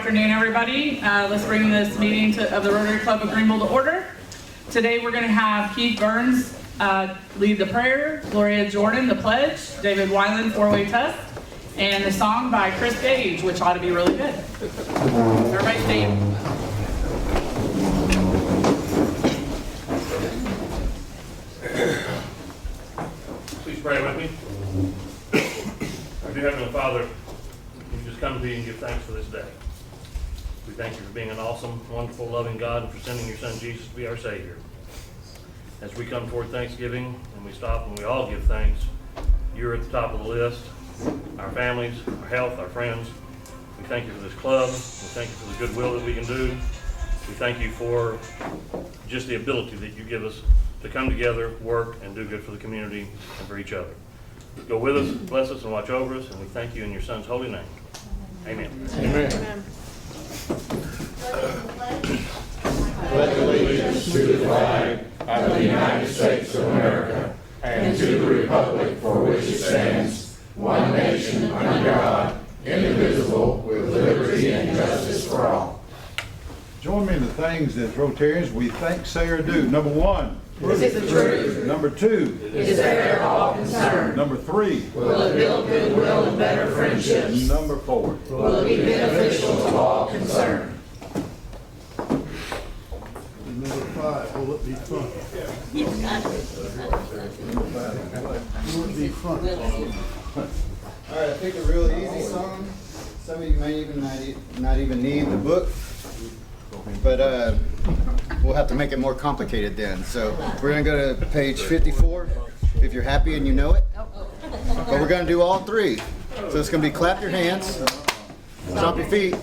afternoon, everybody. Let's bring this meeting of the Rotary Club of Greenville to order. Today we're going to have Keith Burns lead the prayer, Gloria Jordan the pledge, David Weiland four-way test, and the song by Chris Gage, which ought to be really good. Everybody stand. Please pray with me. Our dear Heavenly Father, we just come to you and give thanks for this day. We thank you for being an awesome, wonderful, loving God and for sending your Son Jesus to be our Savior. As we come toward Thanksgiving and we stop and we all give thanks, you're at the top of the list. Our families, our health, our friends. We thank you for this club. We thank you for the goodwill that we can do. We thank you for just the ability that you give us to come together, work, and do good for the community and for each other. Go with us, bless us, and watch over us, and we thank you in your Son's holy name. Amen. Amen. Pledge allegiance to the flag of the United States of America and to the republic for which it stands, one nation under God, indivisible, with liberty and justice for all. Join me in the things that Rotarians we think, say, or do. Number one. Is it the truth? Number two. Is fair to all concerned? Number three. Will it build goodwill and better friendships? Number four. Will it be beneficial to all concerned? Number five, will it be fun? Will it be fun? All right, I picked a really easy song. Some of you may even not even need the book, but we'll have to make it more complicated then. So we're gonna go to page 54, if you're happy and you know it. But we're gonna do all three. So it's gonna be clap your hands, stomp your feet,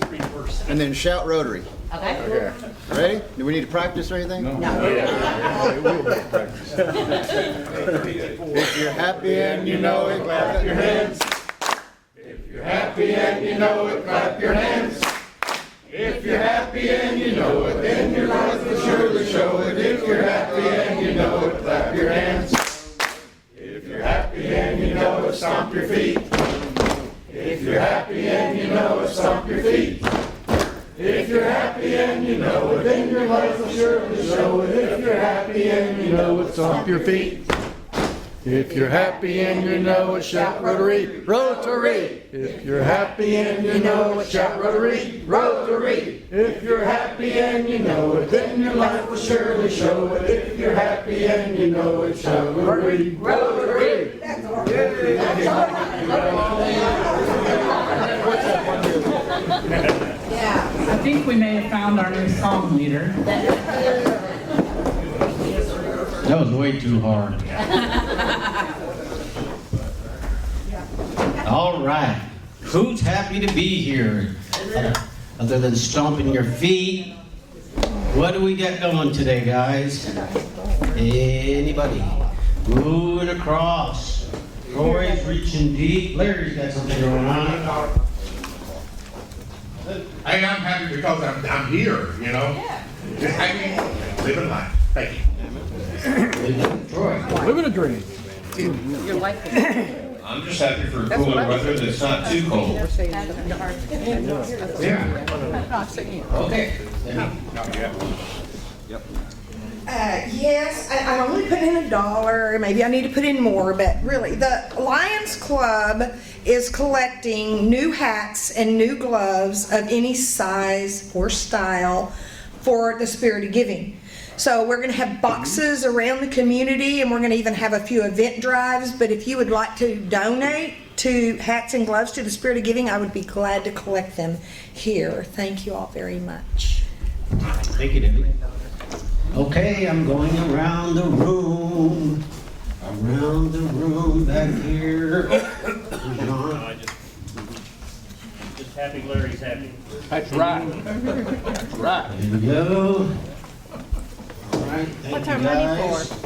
and then shout Rotary. Okay. Ready? Do we need to practice or anything? No. It will be practice. If you're happy and you know it, clap your hands. If you're happy and you know it, clap your hands. If you're happy and you know it, then your life will surely show it. If you're happy and you know it, clap your hands. If you're happy and you know it, stomp your feet. If you're happy and you know it, stomp your feet. If you're happy and you know it, then your life will surely show it. If you're happy and you know it, stomp your feet. If you're happy and you know it, shout Rotary, Rotary. If you're happy and you know it, shout Rotary, Rotary. If you're happy and you know it, then your life will surely show it. If you're happy and you know it, shout Rotary, Rotary. I think we may have found our new song leader. That was way too hard. All right. Who's happy to be here? Other than stomping your feet. What do we got going today, guys? Anybody? Moving across. Corey's reaching deep. Larry's got something going on. Hey, I'm happy because I'm here, you know? Yeah. I mean, living life. Thank you. Troy. Living a dream. Your wife. I'm just happy for cooler weather that's not too cold. Yeah. Okay. Yes, I only put in $1. Maybe I need to put in more, but really, the Lions Club is collecting new hats and new gloves of any size or style for the Spirit of Giving. So we're going to have boxes around the community, and we're going to even have a few event drives. But if you would like to donate to hats and gloves to the Spirit of Giving, I would be glad to collect them here. Thank you all very much. Thank you, Debbie. Okay, I'm going around the room. Around the room back here. Just happy Larry's happy. That's right. That's right. Here we go. All right, thank What's you our money guys. for?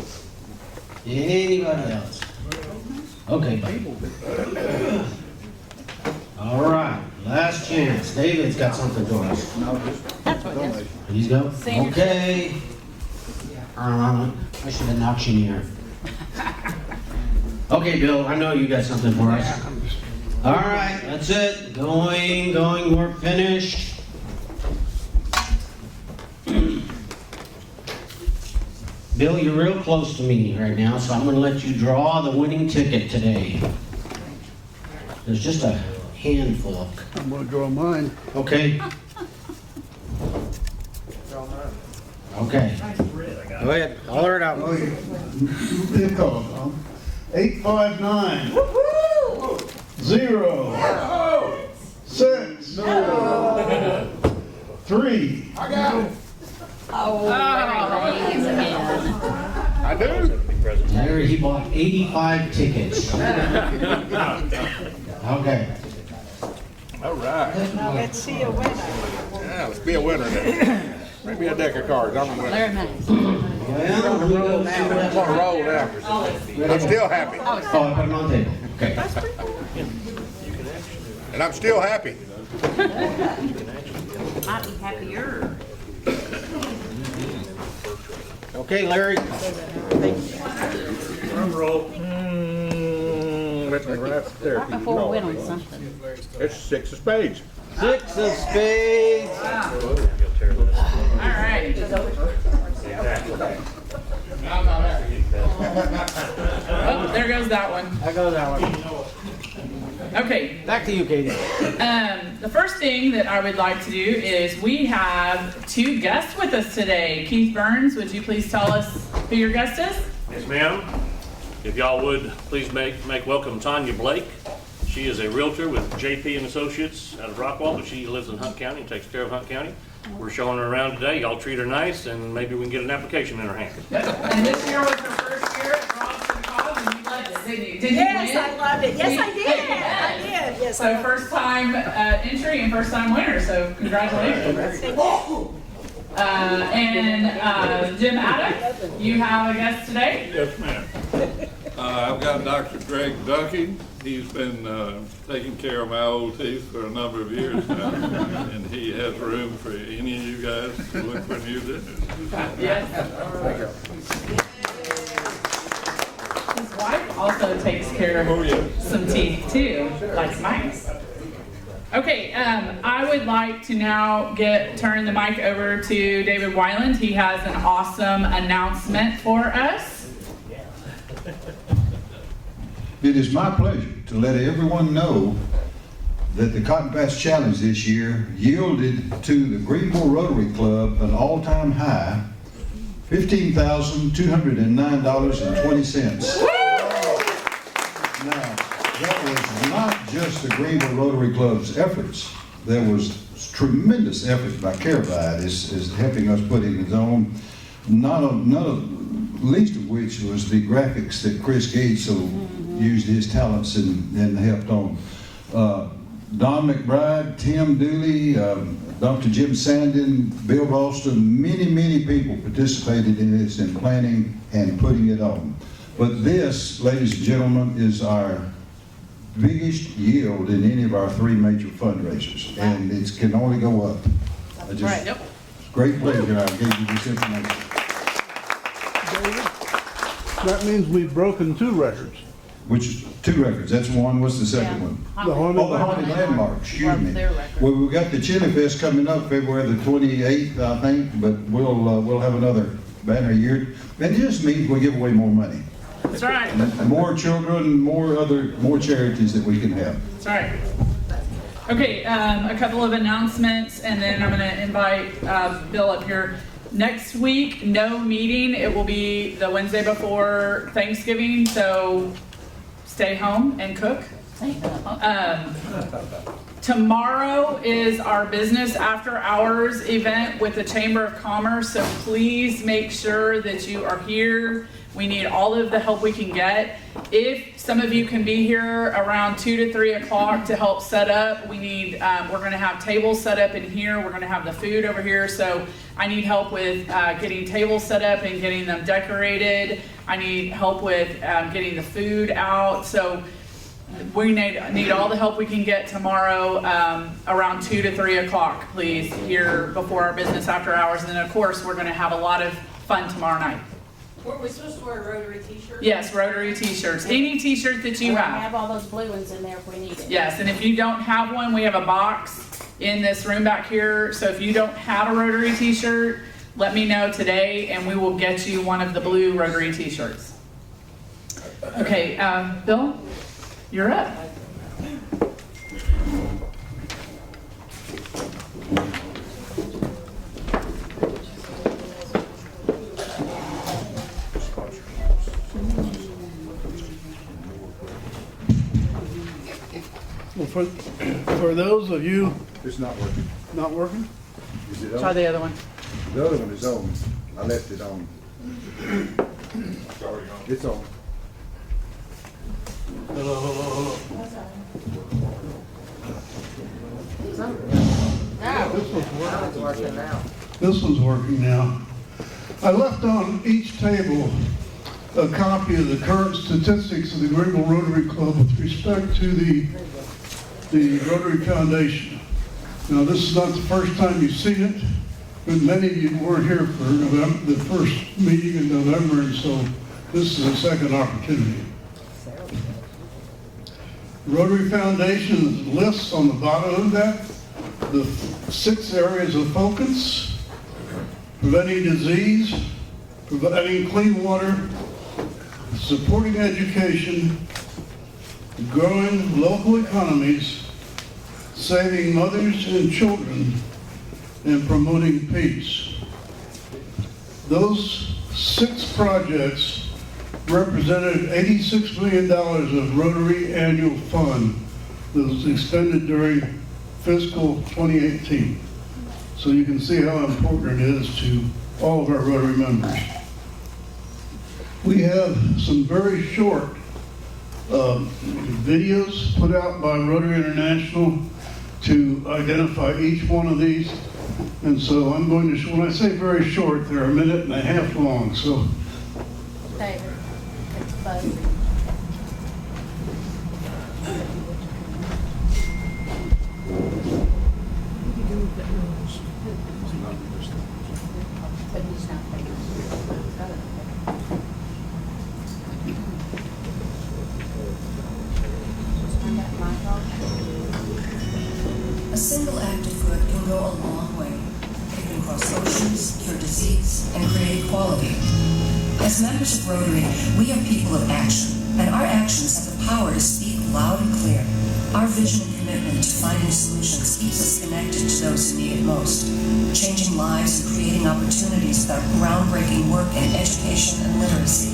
Anybody else? Okay, bye. All right, last chance. David's got something for us. That's what it is. Please go. Senior. Okay. I should have knocked you near. Okay, Bill, I know you got something for us. All right, that's it. Going, we're finished. Bill, you're real close to me right now, so I'm going to let you draw the winning ticket today. There's just a handful. I'm gonna draw mine. Okay? Okay. Go ahead, holler it out. Oh, yeah. Who did call it, Tom? 859. 0. 6. 3. I got it. I do. Larry, he bought 85 tickets. Okay. All right. Now let's see a winner. Yeah, let's be a winner then. Bring me a deck of cards. I'm a winner. Larry Mays. Well, we go I'm gonna roll now. I'm still happy. Oh, I put them on the table. Okay. And I'm still happy. Might be happier. Okay, Larry. Drum roll. That's right there. Right before we went on something. It's 6 of spades. 6 of spades. All right. Oh, there goes that one. I go that one. Okay. Back to you, Katie. The first thing that I would like to do is we have 2 guests with us today. Keith Burns, would you please tell us who your guest is? Yes, ma'am. If y'all would, please make welcome Tanya Blake. She is a realtor with JP and Associates out of Rockwall, but she lives in Hunt County and takes care of Hunt County. We're showing her around today. Y'all treat her nice, and maybe we can get an application in her hand. And this year was her first year at Robson Cause, and you loved it, didn't you? Did you Yes, win? I loved it. Yes, I did. I did. Yes, So first time entry and first time winner, so congratulations. Jim Adams, you have a guest today? Yes, ma'am. I've got Dr. Greg Ducking. He's been taking care of my old teeth for a number of years now, and he has room for any of you guys to look for new dentists. Yes. His wife also takes care of some teeth too, like mine. Okay, I would like to now turn the mic over to David Weiland. He has an awesome announcement for us. It is my pleasure to let everyone know that the Cotton Patch Challenge this year yielded to the Greenville Rotary Club an all-time high, $15,209.20. Now, that was not just the Greenville Rotary Club's efforts. There was tremendous effort by Caravite is helping us put it on. None of least of which was the graphics that Chris Gates used his talents and helped on. Don McBride, Tim Dooley, Dr. Jim Sandin, Bill Ralston, many people participated in this in planning and putting it on. But this, ladies and gentlemen, is our biggest yield in any of our 3 major fundraisers, and it can only go up. It's great pleasure I gave you this information. David, that means we've broken 2 records. Which, 2 records, that's one, what's the second one? The Haunted Oh, the Haunted Landmark, excuse me. Their record. Well, we got the Chili Fest coming up February the 28th, I think, but we'll have another banner year. And it just means we give away more money. That's right. More children, more charities that we can have. That's right. Okay, a couple of announcements, and then I'm going to invite Bill up here. Next week, no meeting. It will be the Wednesday before Thanksgiving, so stay home and cook. Tomorrow is our business after hours event with the Chamber of Commerce, so please make sure that you are here. We need all of the help we can get. If some of you can be here around 2 to 3 o'clock to help set up, we need, we're gonna have tables set up in here. We're gonna have the food over here. So I need help with getting tables set up and getting them decorated. I need help with getting the food out. So we need all the help we can get tomorrow around 2 to 3 o'clock, please, here before our business after hours. And then of course, we're gonna have a lot of fun tomorrow night. Were we supposed to wear Rotary t-shirts? Yes, Rotary t-shirts. Any t-shirt that you We have. have all those blue ones in there if we need it. Yes, and if you don't have one, we have a box in this room back here. So if you don't have a Rotary t-shirt, let me know today and we will get you one of the blue Rotary t-shirts. Okay, Bill, you're up. Well, for those of you It's not working. not working, Is it Try on? the other one. The other one is on. I left it on. It's on. hello. This one's working now. I left on each table a copy of the current statistics of the Greenville Rotary Club with respect to the Rotary Foundation. Now, this is not the first time you've seen it, but many of you weren't here for the first meeting in November, and so this is a second opportunity. Rotary Foundation lists on the bottom of that the 6 areas of focus: preventing disease, providing clean water, supporting education, growing local economies, saving mothers and children, and promoting peace. Those 6 projects represented $86 million of Rotary annual fund that was expended during fiscal 2018. So you can see how important it is to all of our Rotary members. We have some very short videos put out by Rotary International to identify each one of these. And so I'm going to, when I say very short, they're 1.5 minutes long. So David, it's fuzzy. But he's not there. Turn that mic off. A single act of good can go a long way. It can cross oceans, cure disease, and create equality. As members of Rotary, we are people of action, and our actions have the power to speak loud and clear. Our vision and commitment to finding solutions keeps us connected to those who need it most, changing lives and creating opportunities with our groundbreaking work in education and literacy.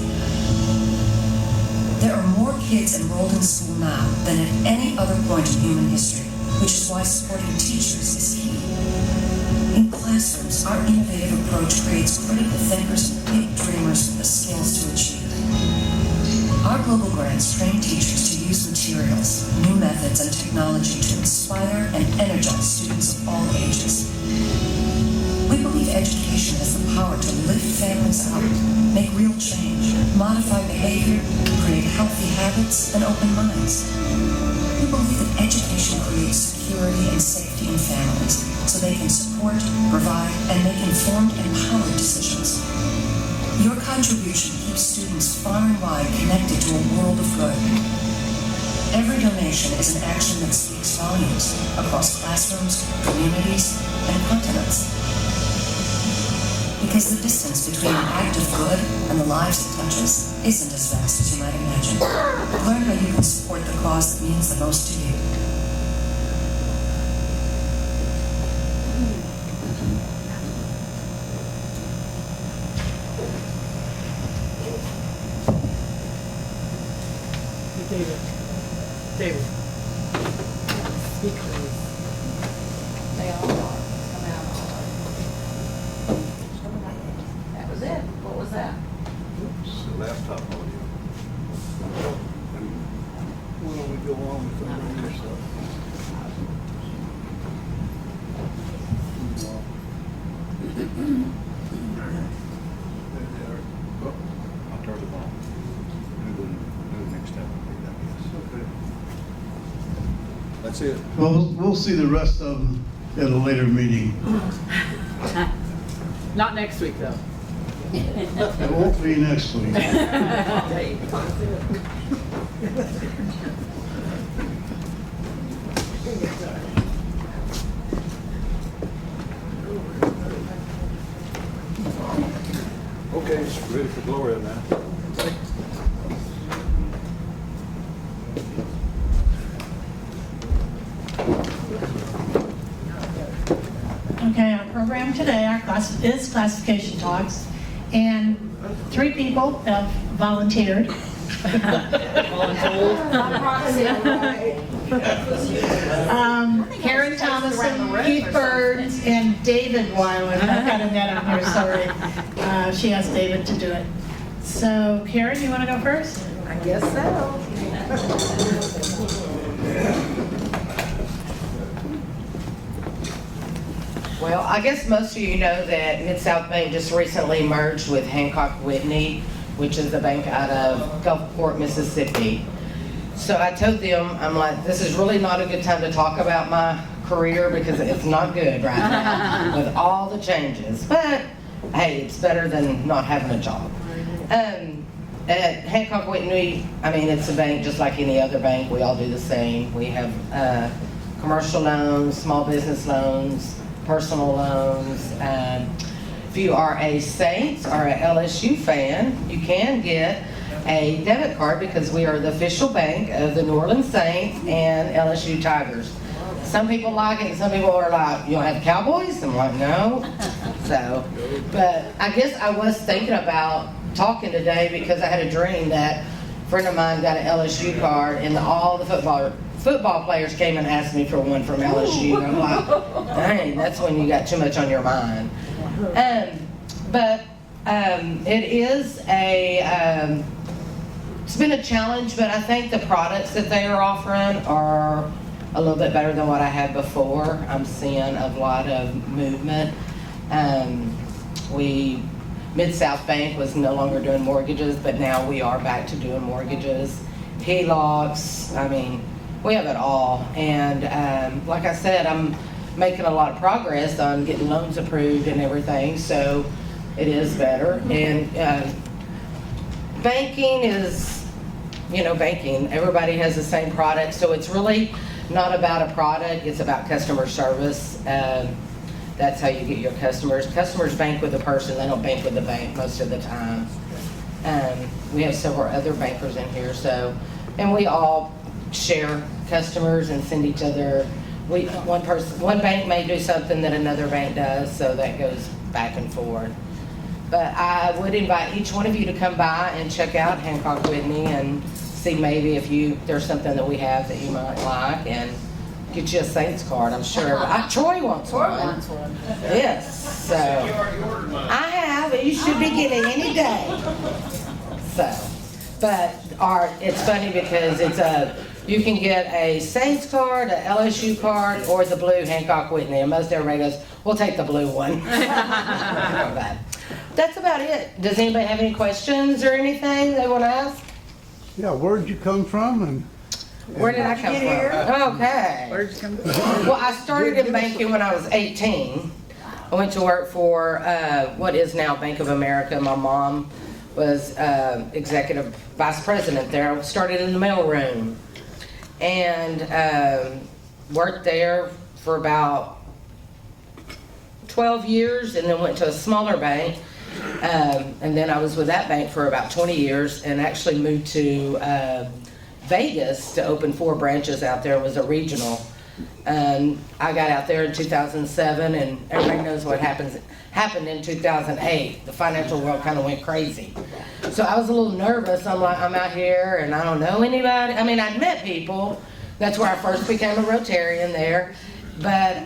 There are more kids enrolled in school now than at any other point in human history, which is why supporting teachers is key. In classrooms, our innovative approach creates critical thinkers and big dreamers with the skills to achieve. Our global grants train teachers to use materials, new methods, and technology to inspire and energize students of all ages. We believe education has the power to lift families up, make real change, modify behavior, create healthy habits, and open minds. We believe that education creates security and safety in families so they can support, provide, and make informed, empowered decisions. Your contribution keeps students far and wide connected to a world of good. Every donation is an action that speaks volumes across classrooms, communities, and continents. Because the distance between an act of good and the lives it touches isn't as vast as you might imagine. Learn how you can support the cause that means the most to you. David. Speak please. They all are. Come out all are. That was it. What was that? It's the laptop audio. why don't we go on with the other stuff? I'll turn it on. Do the next step. Okay. That's it. Well, we'll see the rest of them at a later meeting. Not next week, though. It won't be next week. Okay, ready for Gloria now. Okay, our program today, our class is classification talks, and 3 people have volunteered. Karen Thomason, Keith Burns, and David Weiland. I've got a net on here, sorry. She asked David to do it. So Karen, you want to go first? I guess so. Well, I guess most of you know that Mid-South Bank just recently merged with Hancock Whitney, which is a bank out of Gulfport, Mississippi. So I told them, I'm like, this is really not a good time to talk about my career because it's not good right now with all the changes. But hey, it's better than not having a job. At Hancock Whitney, I mean, it's a bank just like any other bank. We all do the same. We have commercial loans, small business loans, personal loans. If you are a Saints or a LSU fan, you can get a debit card because we are the official bank of the New Orleans Saints and LSU Tigers. Some people like it, some people are like, you don't have Cowboys? I'm like, no. So, but I guess I was thinking about talking today because I had a dream that a friend of mine got an LSU card and all the football players came and asked me for one from LSU. And I'm like, dang, that's when you got too much on your mind. But it is it's been a challenge, but I think the products that they are offering are a little bit better than what I had before. I'm seeing a lot of movement. Mid-South Bank was no longer doing mortgages, but now we are back to doing mortgages, HELOCs. I mean, we have it all. And like I said, I'm making a lot of progress on getting loans approved and everything, so it is better. And banking is, banking. Everybody has the same product, so it's really not about a product, it's about customer service. That's how you get your customers. Customers bank with a person, they don't bank with the bank most of the time. We have several other bankers in here, and we all share customers and send each other. One bank may do something that another bank does, so that goes back and forth. But I would invite each one of you to come by and check out Hancock Whitney and see maybe if there's something that we have that you might like, and get you a Saints card, I'm sure. Troy wants one. Troy wants one. Yes, so. I have, and you should be getting any day. So, but it's funny because you can get a Saints card, a LSU card, or the blue Hancock Whitney, and most everybody goes, we'll take the blue one. But that's about it. Does anybody have any questions or anything they want to ask? Yeah, where'd you come from? And where did I come from? Okay. Where'd you come from? Well, I started in banking when I was 18. I went to work for what is now Bank of America. My mom was executive vice president there. I started in the mailroom and worked there for about 12 years and then went to a smaller bank. And then I was with that bank for about 20 years and actually moved to Vegas to open 4 branches out there. It was a regional. And I got out there in 2007, and everybody knows what happened in 2008. The financial world kind of went crazy. So I was a little nervous. I'm like, I'm out here and I don't know anybody. I mean, I'd met people. That's where I first became a Rotarian there. But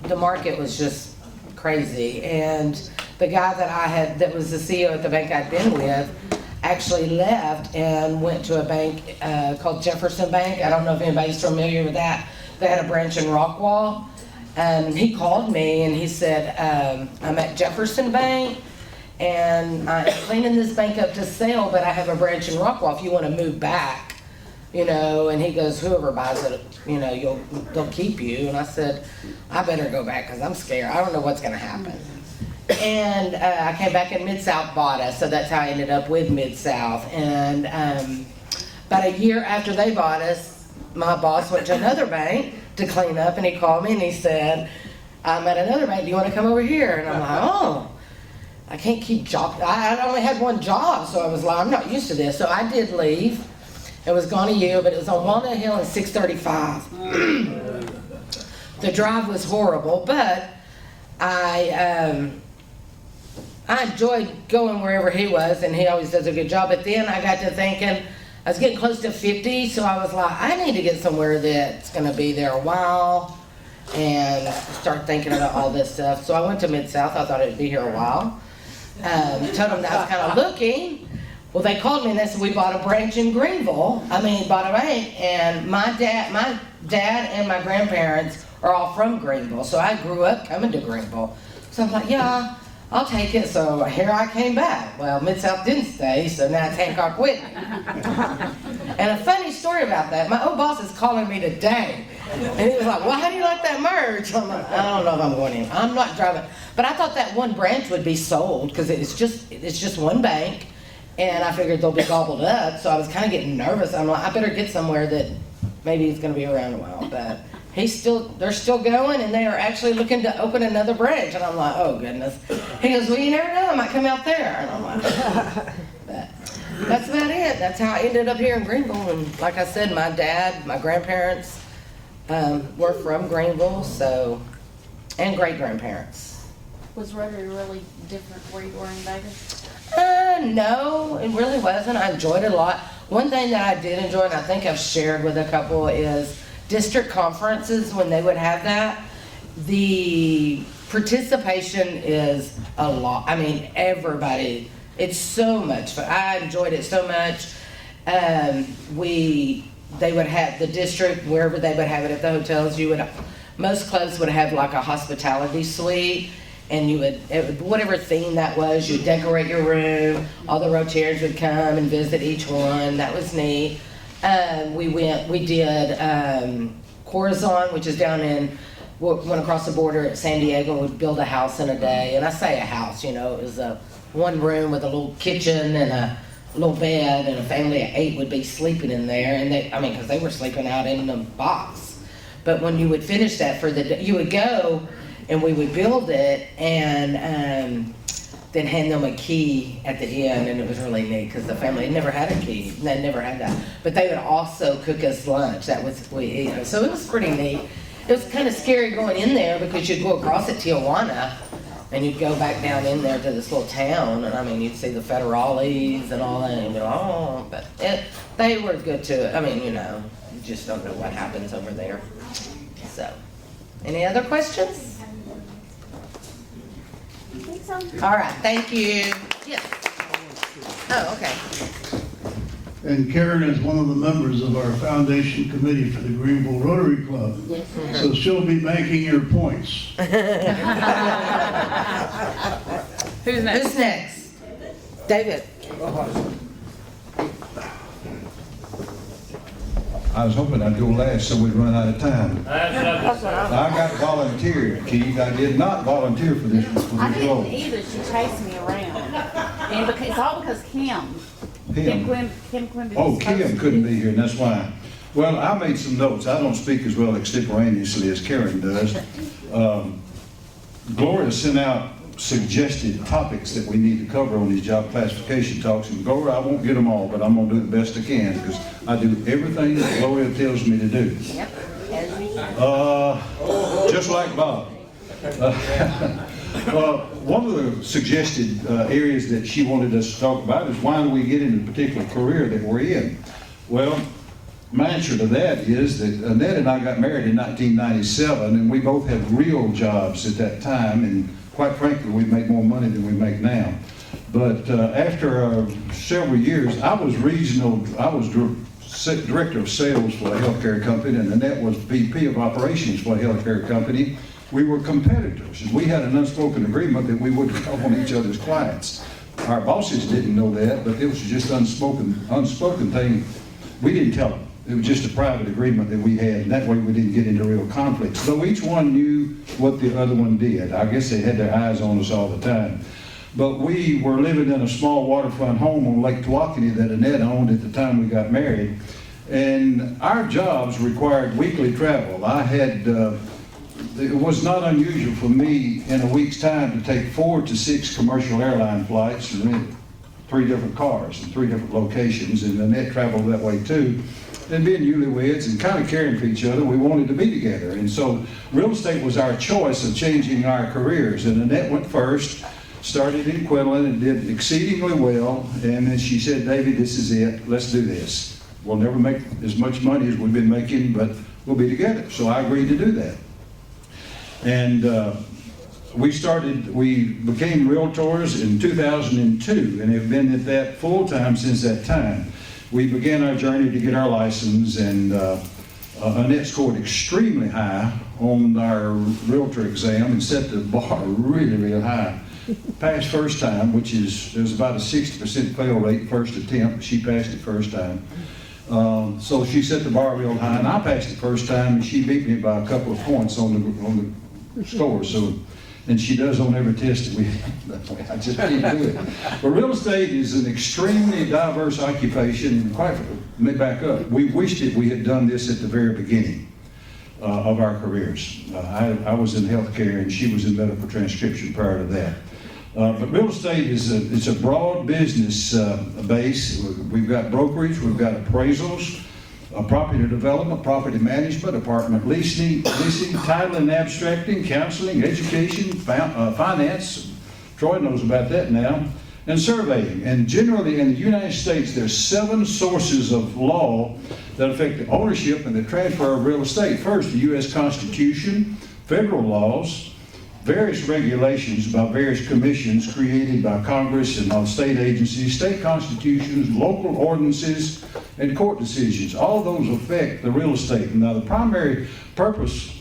the market was just crazy. And the guy that was the CEO at the bank I'd been with actually left and went to a bank called Jefferson Bank. I don't know if anybody's familiar with that. They had a branch in Rockwall. And he called me and he said, I'm at Jefferson Bank and I'm cleaning this bank up to sell, but I have a branch in Rockwall if you want to move back. And he goes, whoever buys it, they'll keep you. And I said, I better go back because I'm scared. I don't know what's going to happen. And I came back and Mid-South bought us, so that's how I ended up with Mid-South. And about a year after they bought us, my boss went to another bank to clean up, and he called me and he said, I'm at another bank, do you want to come over here? And I'm like, oh. I can't keep job. I only had one job, so I was like, I'm not used to this. So I did leave. It was gone a year, but it was on Walnut Hill in 635. The drive was horrible, but I enjoyed going wherever he was, and he always does a good job. But then I got to thinking, I was getting close to 50, so I was like, I need to get somewhere that's going to be there a while, and start thinking about all this stuff. So I went to Mid-South. I thought it'd be here a while. Told them that I was kind of looking. Well, they called me and they said, we bought a branch in Greenville. Bought a bank, and my dad and my grandparents are all from Greenville, so I grew up coming to Greenville. So I'm like, yeah, I'll take it. So here I came back. Well, Mid-South didn't stay, so now it's Hancock Whitney. And a funny story about that, my old boss is calling me today. And he was like, well, how do you like that merge? I'm like, I don't know if I'm going in. I'm not driving. But I thought that one branch would be sold because it's just one bank. And I figured they'll be gobbled up. So I was kind of getting nervous. I'm like, I better get somewhere that maybe is going to be around a while. But they're still going, and they are actually looking to open another branch. And I'm like, oh goodness. He goes, well, you never know, I might come out there. And I'm like, but that's about it. That's how I ended up here in Greenville. And like I said, my dad, my grandparents were from Greenville, so, and great grandparents. Was Rotary really different where you were in Vegas? No, it really wasn't. I enjoyed it a lot. One thing that I did enjoy, and I think I've shared with a couple, is district conferences. When they would have that, the participation is a lot. Everybody, it's so much fun. I enjoyed it so much. They would have the district, wherever they would have it at the hotels, most clubs would have like a hospitality suite, and whatever theme that was, you'd decorate your room. All the Rotarians would come and visit each one. That was neat. We did Corazon, which is went across the border at San Diego. Would build a house in a day. And I say a house, it was a one room with a little kitchen and a little bed, and a family of 8 would be sleeping in there. And because they were sleeping out in the box. But when you would finish that for the day, you would go and we would build it, and then hand them a key at the end, and it was really neat because the family had never had a key. They never had that. But they would also cook us lunch. That was we ate. So it was pretty neat. It was kind of scary going in there because you'd go across at Tijuana, and you'd go back down in there to this little town, and you'd see the federales and all that, and you'd be like, oh, but they were good to it. You just don't know what happens over there. So, any other questions? I think so. All right, thank you. Yes. Oh, okay. And Karen is one of the members of our foundation committee for the Greenville Rotary Club. Yes. So she'll be banking your points. Who's next? Who's next? David. I was hoping I'd go last so we'd run out of time. That's I got volunteered, Keith. I did not volunteer for this I didn't role. either. She chased me around. And it's all because Kim. Kim Quimby. Oh, Kim couldn't be here, and that's why. Well, I made some notes. I don't speak as well extemporaneously as Karen does. Gloria sent out suggested topics that we need to cover on these job classification talks. And Gloria, I won't get them all, but I'm going to do the best I can because I do everything that Gloria tells me to do. Yep. Just like Bob. One of the suggested areas that she wanted us to talk about is why do we get in the particular career that we're in? Well, my answer to that is that Annette and I got married in 1997, and we both had real jobs at that time, and quite frankly, we make more money than we make now. But after several years, I was director of sales for a healthcare company, and Annette was VP of operations for a healthcare company. We were competitors, and we had an unspoken agreement that we wouldn't call on each other's clients. Our bosses didn't know that, but it was just unspoken thing. We didn't tell them. It was just a private agreement that we had, and that way we didn't get into real conflicts. So each one knew what the other one did. I guess they had their eyes on us all the time. But we were living in a small waterfront home on Lake Tawakoni that Annette owned at the time we got married. And our jobs required weekly travel. I had it was not unusual for me in a week's time to take 4 to 6 commercial airline flights and rent 3 different cars in 3 different locations, and Annette traveled that way too. And being newlyweds and kind of caring for each other, we wanted to be together. And so real estate was our choice of changing our careers. And Annette went first, started in Quinlan and did exceedingly well. And then she said, David, this is it. Let's do this. We'll never make as much money as we've been making, but we'll be together. So I agreed to do that. And we became realtors in 2002 and have been at that full time since that time. We began our journey to get our license, and Annette scored extremely high on our realtor exam and set the bar really, really high. Passed first time, there's about a 60% fail rate first attempt. She passed it first time. So she set the bar real high, and I passed it first time, and she beat me by a couple of points on the score. And she does on every test that I just can't do it. But real estate is an extremely diverse occupation. Let me back up. We wished that we had done this at the very beginning of our careers. I was in healthcare and she was in medical transcription prior to that. But real estate it's a broad business base. We've got brokerage, we've got appraisals, property development, property management, apartment leasing, title and abstracting, counseling, education, finance. Troy knows about that now. And surveying. And generally in the United States, there's 7 sources of law that affect the ownership and the transfer of real estate. First, the U.S. Constitution, federal laws, various regulations by various commissions created by Congress and all state agencies, state constitutions, local ordinances, and court decisions. All those affect the real estate. Now, the primary purpose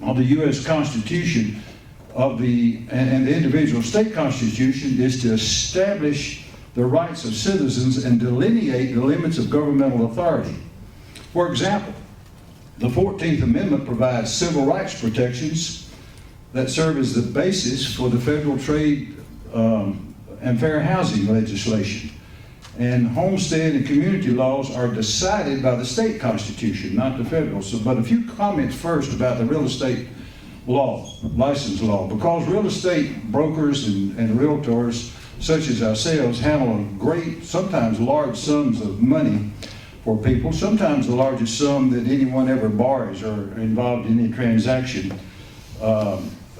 of the U.S. Constitution and the individual state constitution is to establish the rights of citizens and delineate the limits of governmental authority. For example, the 14th Amendment provides civil rights protections that serve as the basis for the federal trade and fair housing legislation. And homestead and community laws are decided by the state constitution, not the federal. But a few comments first about the real estate law, license law. Because real estate brokers and realtors, such as ourselves, handle great, sometimes large sums of money for people, sometimes the largest sum that anyone ever borrows or involved in any transaction.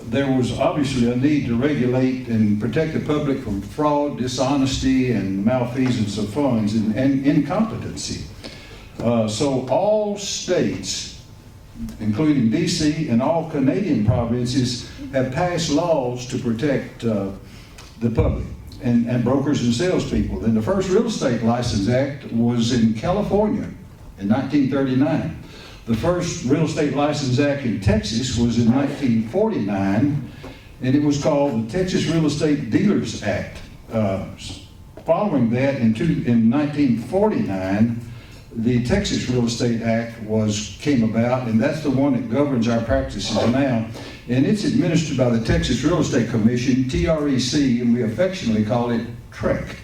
There was obviously a need to regulate and protect the public from fraud, dishonesty, and malfeasance of funds and incompetency. So all states, including DC and all Canadian provinces, have passed laws to protect the public and brokers and salespeople. And the first Real Estate License Act was in California in 1939. The first Real Estate License Act in Texas was in 1949, and it was called the Texas Real Estate Dealers Act. Following that, in 1949, the Texas Real Estate Act came about, and that's the one that governs our practices now. And it's administered by the Texas Real Estate Commission, TREC, and we affectionately call it TREC.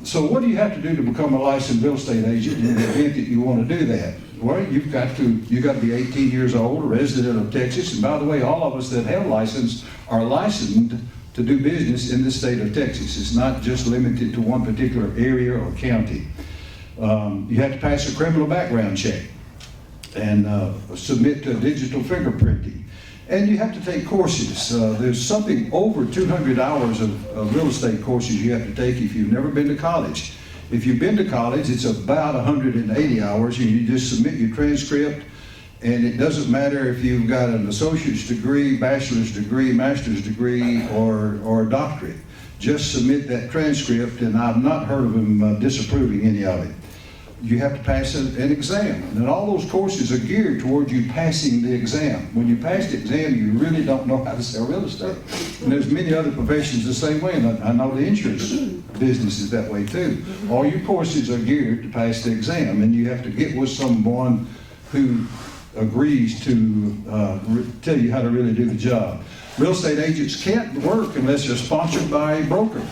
So what do you have to do to become a licensed real estate agent in the event that you want to do that? Well, you've got to be 18 years old, a resident of Texas, and by the way, all of us that have license are licensed to do business in the state of Texas. It's not just limited to one particular area or county. You have to pass a criminal background check and submit to digital fingerprinting. And you have to take courses. There's something over 200 hours of real estate courses you have to take if you've never been to college. If you've been to college, it's about 180 hours, and you just submit your transcript, and it doesn't matter if you've got an associate's degree, bachelor's degree, master's degree, or a doctorate. Just submit that transcript, and I've not heard of them disapproving any of it. You have to pass an exam, and all those courses are geared toward you passing the exam. When you pass the exam, you really don't know how to sell real estate. And there's many other professions the same way, and I know the insurance business is that way too. All your courses are geared to pass the exam, and you have to get with someone who agrees to tell you how to really do the job. Real estate agents can't work unless they're sponsored by a broker.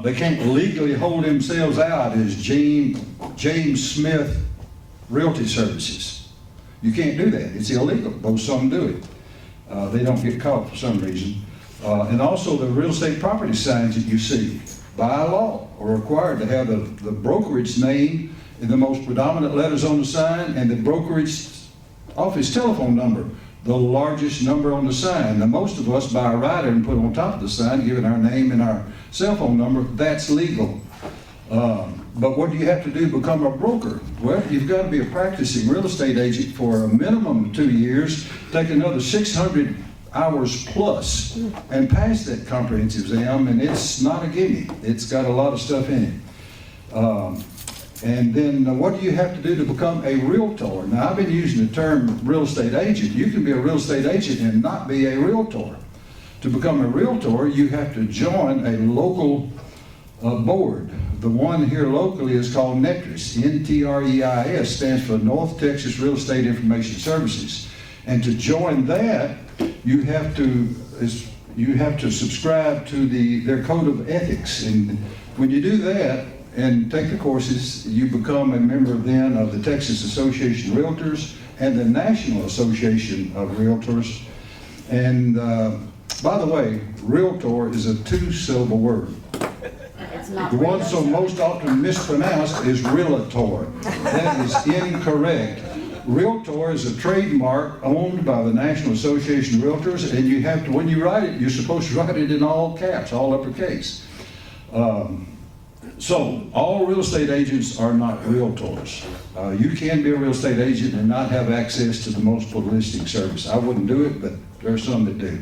They can't legally hold themselves out as James Smith Realty Services. You can't do that. It's illegal, though some do it. They don't get caught for some reason. And also the real estate property signs that you see, by law, are required to have the brokerage name in the most predominant letters on the sign and the brokerage office telephone number, the largest number on the sign. Now, most of us buy a rider and put on top of the sign, giving our name and our cell phone number. That's legal. But what do you have to do to become a broker? Well, you've got to be a practicing real estate agent for a minimum of 2 years, take another 600 hours plus, and pass that comprehensive exam, and it's not a gimme. It's got a lot of stuff in it. And then what do you have to do to become a realtor? Now, I've been using the term real estate agent. You can be a real estate agent and not be a realtor. To become a realtor, you have to join a local board. The one here locally is called NTREIS, N-T-R-E-I-S, stands for North Texas Real Estate Information Services. And to join that, you have to subscribe to their code of ethics. And when you do that and take the courses, you become a member then of the Texas Association of Realtors and the National Association of Realtors. And by the way, realtor is a 2-syllable word. The one so most often mispronounced is realtor. That is incorrect. Realtor is a trademark owned by the National Association of Realtors, and you have to, when you write it, you're supposed to write it in all caps, all uppercase. So, all real estate agents are not realtors. You can be a real estate agent and not have access to the multiple listing service. I wouldn't do it, but there are some that do.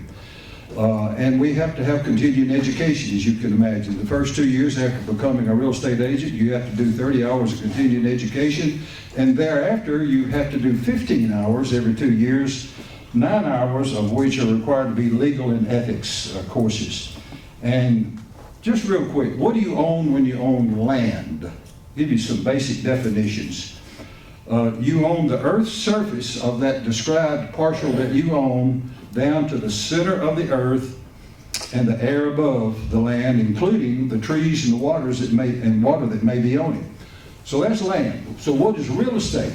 And we have to have continuing education, as you can imagine. The first 2 years after becoming a real estate agent, you have to do 30 hours of continuing education, and thereafter you have to do 15 hours every 2 years, 9 hours of which are required to be legal and ethics courses. And just real quick, what do you own when you own land? I'll give you some basic definitions. You own the earth's surface of that described parcel that you own down to the center of the earth and the air above the land, including the trees and the waters that may be on it. So that's land. So what is real estate?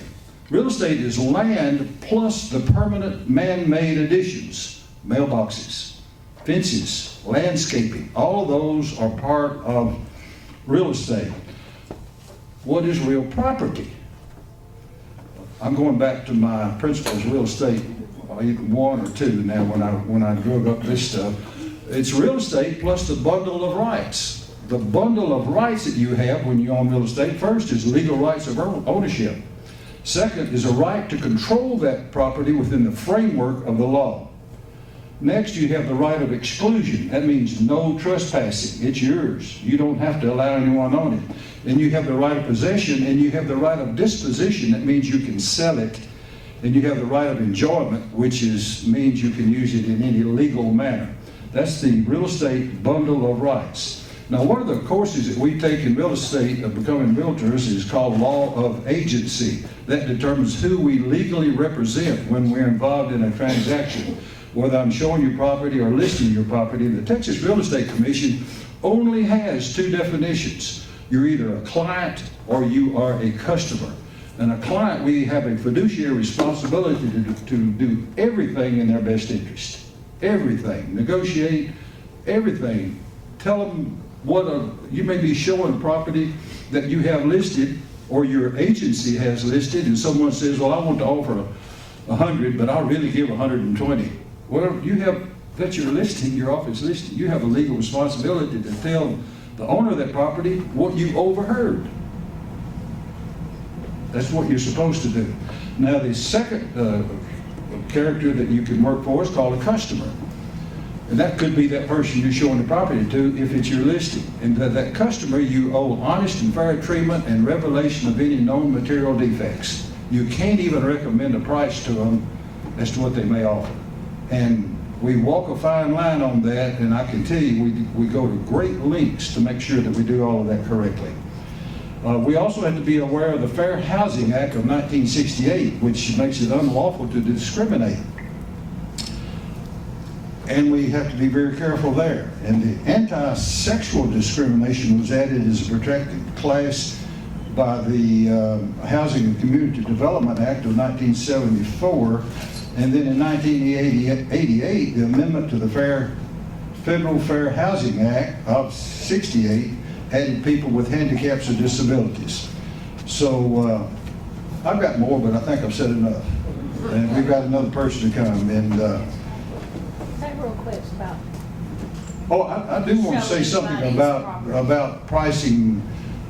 Real estate is land plus the permanent man-made additions, mailboxes, fences, landscaping. All of those are part of real estate. What is real property? I'm going back to my principles of real estate, even 1 or 2 now when I drug up this stuff. It's real estate plus the bundle of rights. The bundle of rights that you have when you own real estate, first is legal rights of ownership. Second is a right to control that property within the framework of the law. Next, you have the right of exclusion. That means no trespassing. It's yours. You don't have to allow anyone on it. And you have the right of possession, and you have the right of disposition. That means you can sell it. And you have the right of enjoyment, which means you can use it in any legal manner. That's the real estate bundle of rights. Now, one of the courses that we take in real estate of becoming realtors is called law of agency. That determines who we legally represent when we're involved in a transaction, whether I'm showing you property or listing your property. The Texas Real Estate Commission only has 2 definitions. You're either a client or you are a customer. And a client, we have a fiduciary responsibility to do everything in their best interest. Everything. Negotiate everything. Tell them you may be showing property that you have listed or your agency has listed, and someone says, well, I want to offer 100, but I'll really give 120. Well, that's your listing, your office listing. You have a legal responsibility to tell the owner of that property what you overheard. That's what you're supposed to do. Now, the second character that you can work for is called a customer. And that could be that person you're showing the property to if it's your listing. And to that customer, you owe honest and fair treatment and revelation of any known material defects. You can't even recommend a price to them as to what they may offer. And we walk a fine line on that, and I can tell you we go to great lengths to make sure that we do all of that correctly. We also have to be aware of the Fair Housing Act of 1968, which makes it unlawful to discriminate. And we have to be very careful there. And the anti-sexual discrimination was added as a protected class by the Housing and Community Development Act of 1974, and then in 1988, the amendment to the Federal Fair Housing Act of 68 added people with handicaps or disabilities. So I've got more, but I think I've said enough. And we've got another person to come. And Say real quick about. oh, I do want to say something about pricing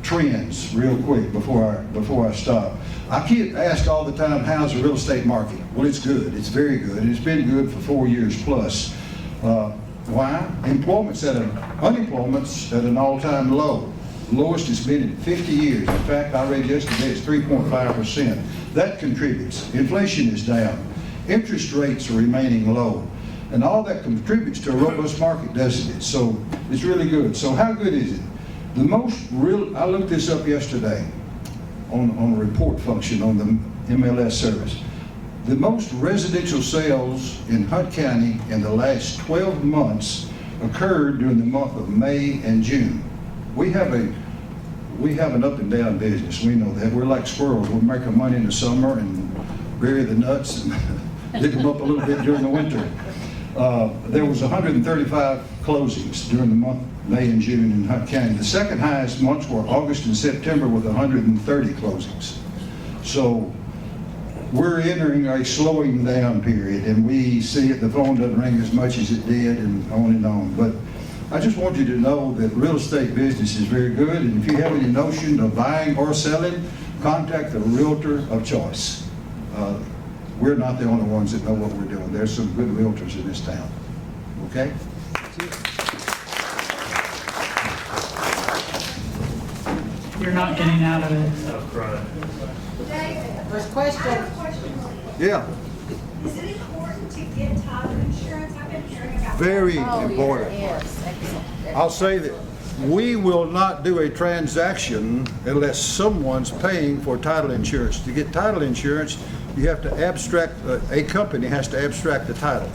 trends real quick before I stop. I get asked all the time, how's the real estate market? Well, it's good. It's very good. And it's been good for 4 years plus. Why? Unemployment's at an all-time low. Lowest it's been in 50 years. In fact, I read yesterday it's 3.5%. That contributes. Inflation is down. Interest rates are remaining low. And all that contributes to a robust market, doesn't it? So it's really good. So how good is it? The most real, I looked this up yesterday on a report function on the MLS service. The most residential sales in Hunt County in the last 12 months occurred during the month of May and June. We have an up and down business. We know that. We're like squirrels. We make our money in the summer and bury the nuts and dig them up a little bit during the winter. There was 135 closings during the month May and June in Hunt County. The second highest months were August and September with 130 closings. So we're entering a slowing down period, and we see it. The phone doesn't ring as much as it did, and on and on. But I just want you to know that real estate business is very good, and if you have any notion of buying or selling, contact the realtor of choice. We're not the only ones that know what we're doing. There's some good realtors in this town. Okay? You're not getting out of it. That's right. First question. Yeah. Is it important to get title insurance? I've been hearing about Very Oh, important. yes, excellent. I'll say that we will not do a transaction unless someone's paying for title insurance. To get title insurance, you have to abstract, a company has to abstract the title.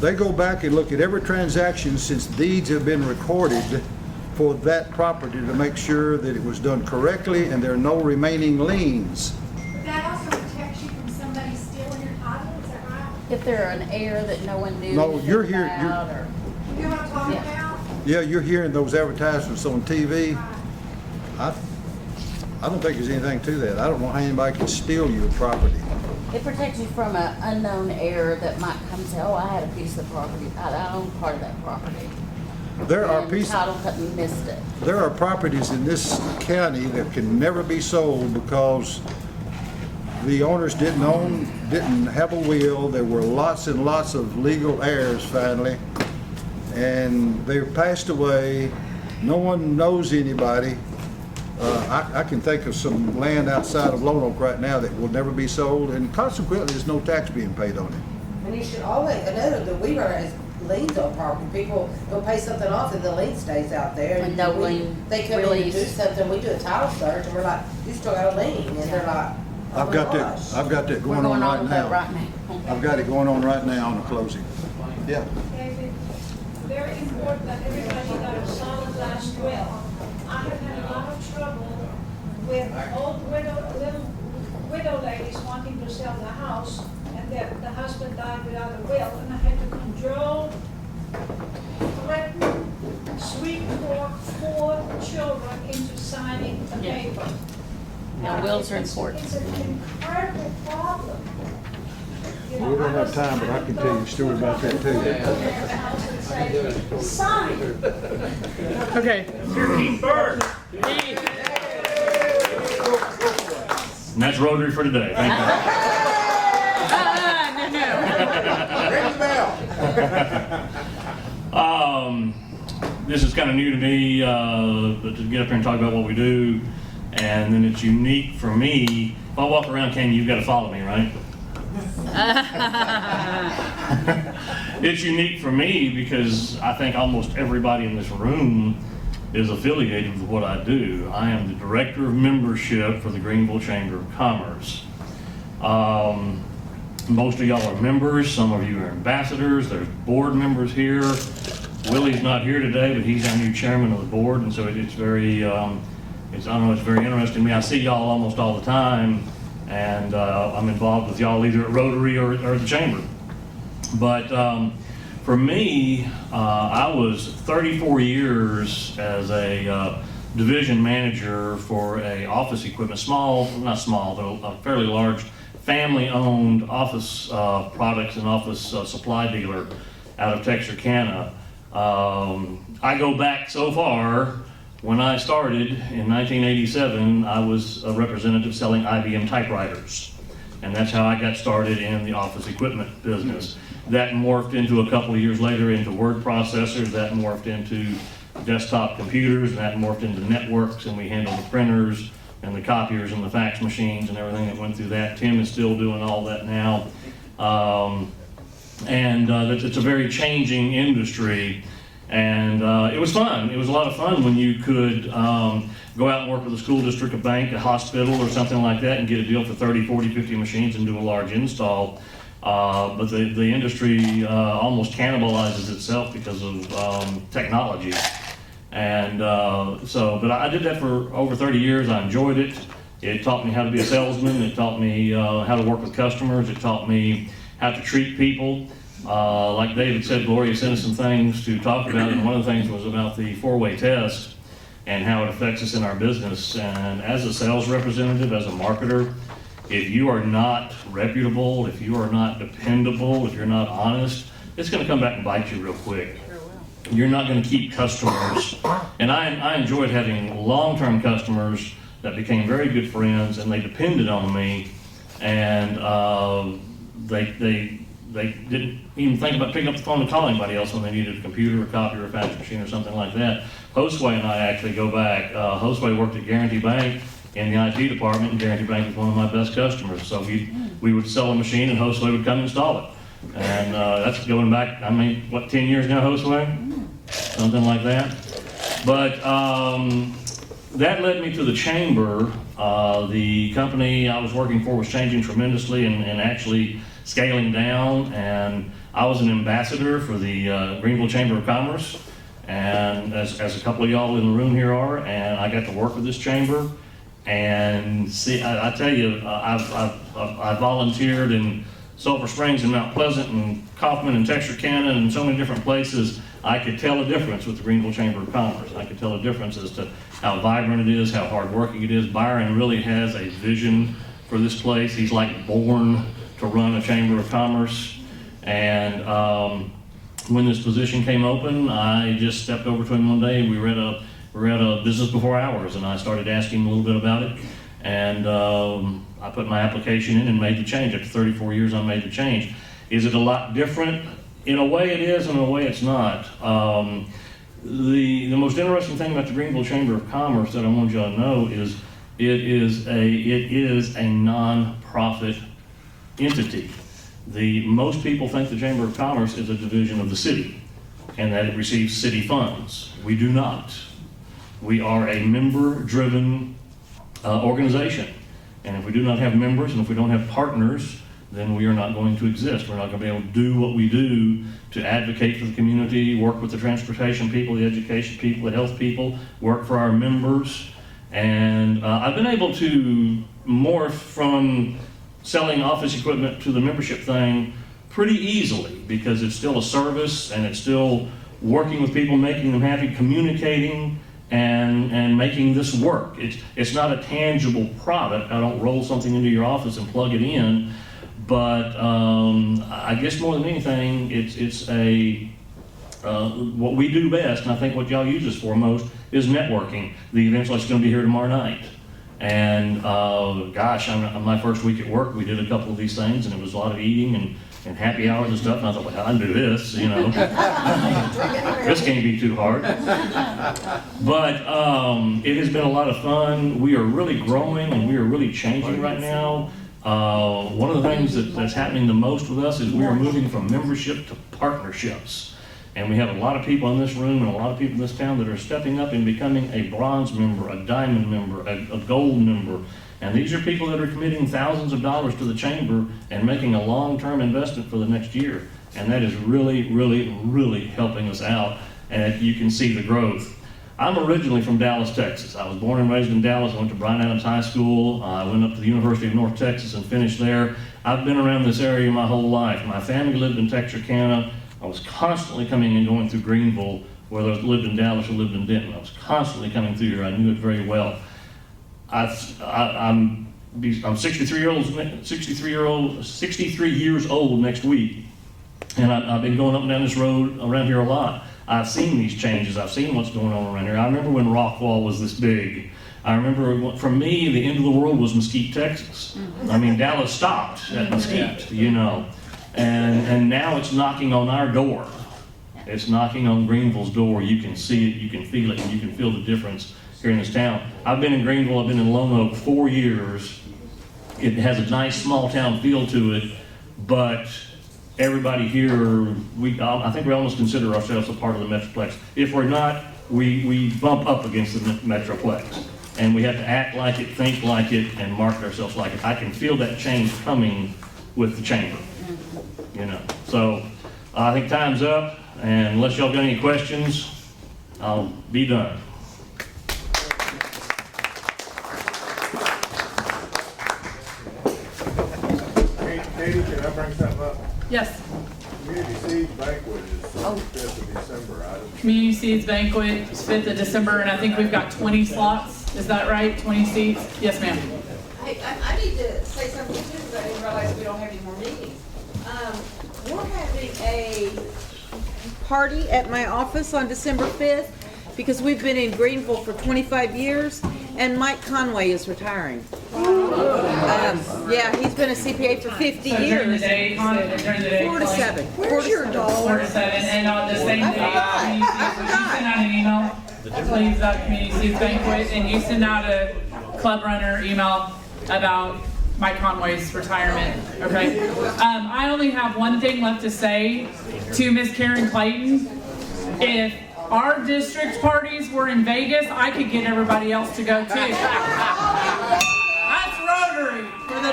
They go back and look at every transaction since deeds have been recorded for that property to make sure that it was done correctly and there are no remaining liens. But that also protects you from somebody stealing your title, is that right? If they're an heir that no one knew. No, you're here- about, or- You know what I'm talking Yeah. about? Yeah, you're hearing those advertisements on TV. I don't think there's anything to that. I don't know how anybody can steal your property. It protects you from an unknown heir that might come and say, oh, I had a piece of property, I own part of that property. There are And pieces. title company missed it. There are properties in this county that can never be sold because the owners didn't have a will. There were lots and lots of legal heirs finally, and they passed away. No one knows anybody. I can think of some land outside of Lone Oak right now that will never be sold, and consequently, there's no tax being paid on it. And you should always know that we are as liens on property. People will pay something off and the lien stays out there. And no lien They come in and do release. something, we do a title search and we're like, you still got a lien, and they're like, oh I've my got gosh. that We're going on right with that now. right now. I've got it going on right now on the closing. Yeah. David, very important that everybody got a solid last will. I have had a lot of trouble with old widow ladies wanting to sell the house, and the husband died without a will, and I had to cajole, threaten, sweet talk 4 children into signing the Yeah. paper. Now, wills are important. It's an incredible problem. You know, We don't I have was- time, but I can tell you a story about that too. Sign. Okay. Keith Bird. And that's Rotary for today. Thank you. Ring the bell. This is kind of new to me, but to get up here and talk about what we do, and then it's unique for me. If I walk around, Ken, you've got to follow me, right? It's unique for me because I think almost everybody in this room is affiliated with what I do. I am the Director of Membership for the Greenville Chamber of Commerce. Most of y'all are members, some of you are ambassadors, there's board members here. Willie's not here today, but he's our new chairman of the board, and so it's very I don't know, it's very interesting to me. I see y'all almost all the time, and I'm involved with y'all either at Rotary or the Chamber. But for me, I was 34 years as a division manager for a office equipment, not small, but a fairly large family-owned office products and office supply dealer out of Texarkana. I go back so far. When I started in 1987, I was a representative selling IBM typewriters. And that's how I got started in the office equipment business. That morphed into a couple of years later into word processors, that morphed into desktop computers, and that morphed into networks, and we handled the printers and the copiers and the fax machines and everything that went through that. Tim is still doing all that now. It's a very changing industry. And it was fun. It was a lot of fun when you could go out and work with a school district, a bank, a hospital, or something like that and get a deal for 30, 40, 50 machines and do a large install. But the industry almost cannibalizes itself because of technology. And but I did that for over 30 years. I enjoyed it. It taught me how to be a salesman. It taught me how to work with customers. It taught me how to treat people. Like David said, Gloria sent us some things to talk about, and one of the things was about the four-way test and how it affects us in our business. And as a sales representative, as a marketer, if you are not reputable, if you are not dependable, if you're not honest, it's going to come back and bite you real quick. You're not going to keep customers. And I enjoyed having long-term customers that became very good friends, and they depended on me, and they didn't even think about picking up the phone and calling anybody else when they needed a computer, a copier, a fax machine, or something like that. Josue and I actually go back. Josue worked at Guarantee Bank in the IT department, and Guarantee Bank was one of my best customers. So we would sell a machine, and Josue would come install it. And that's going back, 10 years now, Josue? Something like that. But that led me to the Chamber. The company I was working for was changing tremendously and actually scaling down, and I was an ambassador for the Greenville Chamber of Commerce, and as a couple of y'all in the room here are, and I got to work with this chamber. And see, I tell you, I volunteered in Sulphur Springs and Mount Pleasant and Kaufman and Texarkana and so many different places. I could tell a difference with the Greenville Chamber of Commerce. I could tell a difference as to how vibrant it is, how hardworking it is. Byron really has a vision for this place. He's like born to run a Chamber of Commerce. And when this position came open, I just stepped over to him one day. We were at a business before hours, and I started asking him a little bit about it. And I put my application in and made the change. After 34 years, I made the change. Is it a lot different? In a way it is, and in a way it's not. The most interesting thing about the Greenville Chamber of Commerce that I want you to know is it is a non-profit entity. Most people think the Chamber of Commerce is a division of the city and that it receives city funds. We do not. We are a member-driven organization. And if we do not have members and if we don't have partners, then we are not going to exist. We're not going to be able to do what we do to advocate for the community, work with the transportation people, the education people, the health people, work for our members. And I've been able to morph from selling office equipment to the membership thing pretty easily, because it's still a service and it's still working with people, making them happy, communicating, and making this work. It's not a tangible product. I don't roll something into your office and plug it in, but I guess more than anything, it's what we do best, and I think what y'all use this for most, is networking. The event's like going to be here tomorrow night. And gosh, on my first week at work, we did a couple of these things, and it was a lot of eating and happy hours and stuff, and I thought, well, I can do this, you know. This can't be too hard. But it has been a lot of fun. We are really growing, and we are really changing right now. One of the things that's happening the most with us is we are moving from membership to partnerships. And we have a lot of people in this room and a lot of people in this town that are stepping up and becoming a bronze member, a diamond member, a gold member. And these are people that are committing thousands of dollars to the chamber and making a long-term investment for the next year. And that is really, really, really helping us out. And you can see the growth. I'm originally from Dallas, Texas. I was born and raised in Dallas. I went to Bryan Adams High School. I went up to the University of North Texas and finished there. I've been around this area my whole life. My family lived in Texarkana. I was constantly coming and going through Greenville, whether I lived in Dallas or lived in Denton. I was constantly coming through here. I knew it very well. I'm 63 years old next week, and I've been going up and down this road around here a lot. I've seen these changes. I've seen what's going on around here. I remember when Rockwall was this big. I remember, for me, the end of the world was Mesquite, Texas. I mean, Dallas stopped at Mesquite, you know, and now it's knocking on our door. It's knocking on Greenville's door. You can see it, you can feel it, and you can feel the difference here in this town. I've been in Greenville, I've been in Lone Oak 4 years. It has a nice small town feel to it, but everybody here, I think we almost consider ourselves a part of the Metroplex. If we're not, we bump up against the Metroplex. And we have to act like it, think like it, and market ourselves like it. I can feel that change coming with the chamber, you know. So I think time's up, and unless y'all got any questions, I'll be done. Katie, can I bring something up? Yes. Community Seeds Banquet is 5th of December. Community Seeds Banquet is 5th of December, and I think we've got 20 slots. Is that right? 20 seats? Yes, ma'am. Hey, I need to say something too, because I didn't realize we don't have any more meetings. We're having a party at my office on December 5th, because we've been in Greenville for 25 years, and Mike Conway is retiring. Yeah, he's been a CPA for 50 So years. during the day, 4 to 7. Where's your dollar? 4 to 7, and on the same day, Community Seeds, would you send out an email, please, about Community Seeds Banquet, and you send out a club runner email about Mike Conway's retirement, okay? I only have one thing left to say to Miss Karen Clayton. If our district parties were in Vegas, I could get everybody else to go too. That's Rotary for the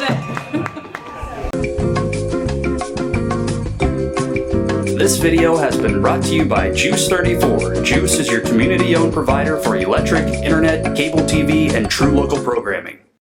day. This video has been brought to you by Juice 34. Juice is your community-owned provider for electric, internet, cable TV, and true local programming.